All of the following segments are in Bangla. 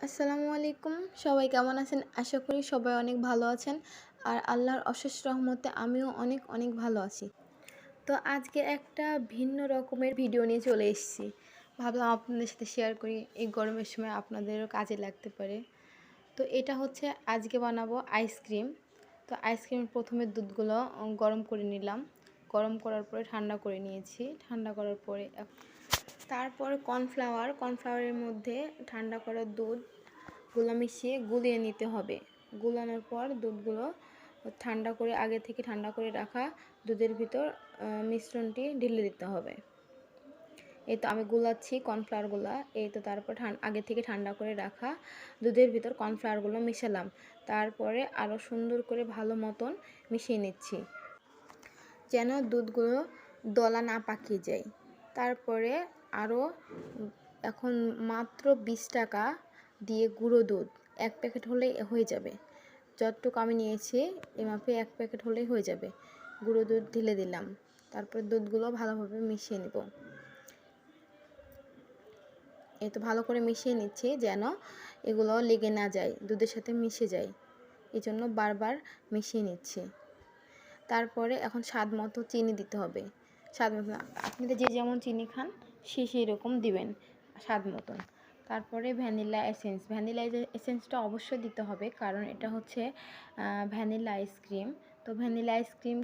আসসালামু আলাইকুম। সবাই কেমন আছেন? আশা করি সবাই অনেক ভালো আছেন। আর আল্লাহর অশেষ রহমতে আমিও অনেক অনেক ভালো আছি। তো আজকে একটা ভিন্ন রকমের ভিডিও নিয়ে চলে এসেছি। ভাবলাম আপনাদের সাথে শেয়ার করি, এই গরমের সময় আপনাদেরও কাজে লাগতে পারে। তো এটা হচ্ছে আজকে বানাবো আইসক্রিম। তো আইসক্রিমের প্রথমে দুধগুলো গরম করে নিলাম। গরম করার পরে ঠান্ডা করে নিয়েছি। ঠান্ডা করার পরে তারপরে কর্নফ্লাওয়ারের মধ্যে ঠান্ডা করা দুধগুলো মিশিয়ে গুলিয়ে নিতে হবে। গুলানোর পর দুধগুলো আগে থেকে ঠান্ডা করে রাখা দুধের ভিতর মিশ্রণটি ঢেলে দিতে হবে। এই তো আমি গুলাচ্ছি কর্নফ্লাওয়ারগুলো। এই তো তারপর আগে থেকে ঠান্ডা করে রাখা দুধের ভিতর কর্নফ্লাওয়ারগুলো মিশালাম। তারপরে আরও সুন্দর করে ভালো মতন মিশিয়ে নিচ্ছি, যেন দুধগুলো দলা না পাকিয়ে যায়। তারপরে আরও এখন মাত্র 20 টাকা দিয়ে গুঁড়ো দুধ 1 প্যাকেট হলেই হয়ে যাবে। যতটুকু আমি নিয়েছি এ মাপে 1 প্যাকেট হলেই হয়ে যাবে। গুঁড়ো দুধ ঢেলে দিলাম। তারপর দুধগুলো ভালোভাবে মিশিয়ে নেব। এই তো ভালো করে মিশিয়ে নিচ্ছি যেন এগুলো লেগে না যায়, দুধের সাথে মিশে যায়। এই জন্য বারবার মিশিয়ে নিচ্ছি। তারপরে এখন স্বাদ মতো চিনি দিতে হবে। স্বাদ মতো আপনাদের যে যেমন চিনি খান সেই রকম দিবেন স্বাদ মতন। তারপরে ভ্যানিলা এসেন্সটা অবশ্যই দিতে হবে, কারণ এটা হচ্ছে ভ্যানিলা আইসক্রিম। তো ভ্যানিলা আইসক্রিম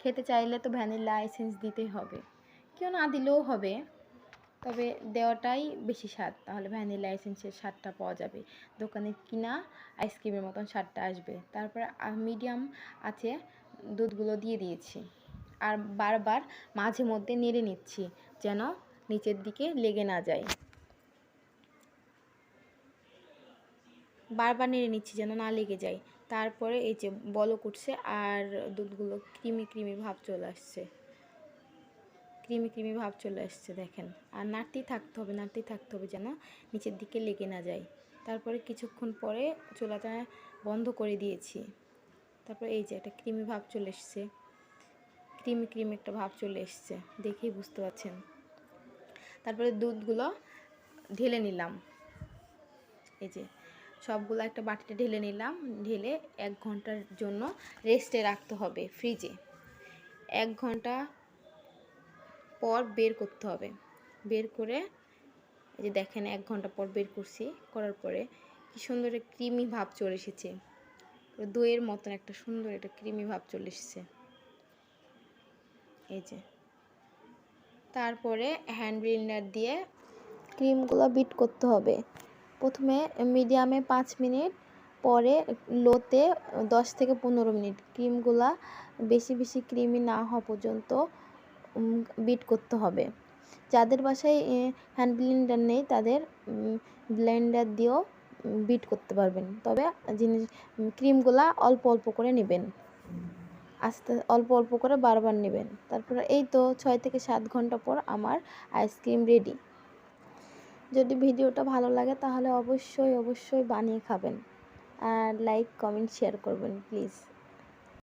খেতে চাইলে তো ভ্যানিলা এসেন্স দিতেই হবে। কেউ না দিলেও হবে, তবে দেওয়াটাই বেশি স্বাদ। তাহলে ভ্যানিলা এসেন্সের স্বাদটা পাওয়া যাবে, দোকানে কিনা আইসক্রিমের মতন স্বাদটা আসবে। তারপরে মিডিয়াম আছে দুধগুলো দিয়ে দিয়েছি আর বারবার মাঝে মধ্যে নেড়ে নিচ্ছি যেন নিচের দিকে লেগে না যায়। বারবার নেড়ে নিচ্ছি যেন না লেগে যায়। তারপরে এই যে বলক উঠছে আর দুধগুলো ক্রিমি ভাব চলে আসছে। ক্রিমি ভাব চলে আসছে দেখেন। আর নাড়তেই থাকতে হবে যেন নিচের দিকে লেগে না যায়। তারপরে কিছুক্ষণ পরে চুলাটা বন্ধ করে দিয়েছি। তারপরে এই যে একটা ক্রিমি ভাব চলে এসছে, ক্রিমি একটা ভাব চলে এসছে, দেখেই বুঝতে পারছেন। তারপরে দুধগুলো ঢেলে নিলাম। এই যে সবগুলো একটা বাটিতে ঢেলে নিলাম। ঢেলে 1 ঘন্টার জন্য রেস্টে রাখতে হবে ফ্রিজে। 1 ঘন্টা পর বের করতে হবে। বের করে এই যে দেখেন 1 ঘন্টা পর বের করছি। করার পরে কি সুন্দর একটা ক্রিমি ভাব চলে এসেছে। দইয়ের মতন একটা সুন্দর একটা ক্রিমি ভাব চলে এসেছে। এই যে তারপরে হ্যান্ড ব্লেন্ডার দিয়ে ক্রিমগুলো বিট করতে হবে। প্রথমে মিডিয়ামে 5 মিনিট, পরে লোতে 10 থেকে 15 মিনিট। ক্রিমগুলা বেশি ক্রিমি না হওয়া পর্যন্ত বিট করতে হবে। যাদের বাসায় হ্যান্ড ব্লেন্ডার নেই তাদের ব্লেন্ডার দিয়েও বিট করতে পারবেন। তবে ক্রিমগুলা অল্প করে নেবেন, অল্প করে বারবার নেবেন। তারপরে এই তো 6 থেকে 7 ঘন্টা পর আমার আইসক্রিম রেডি। যদি ভিডিওটা ভালো লাগে তাহলে অবশ্যই বানিয়ে খাবেন আর লাইক কমেন্ট শেয়ার করবেন প্লিজ।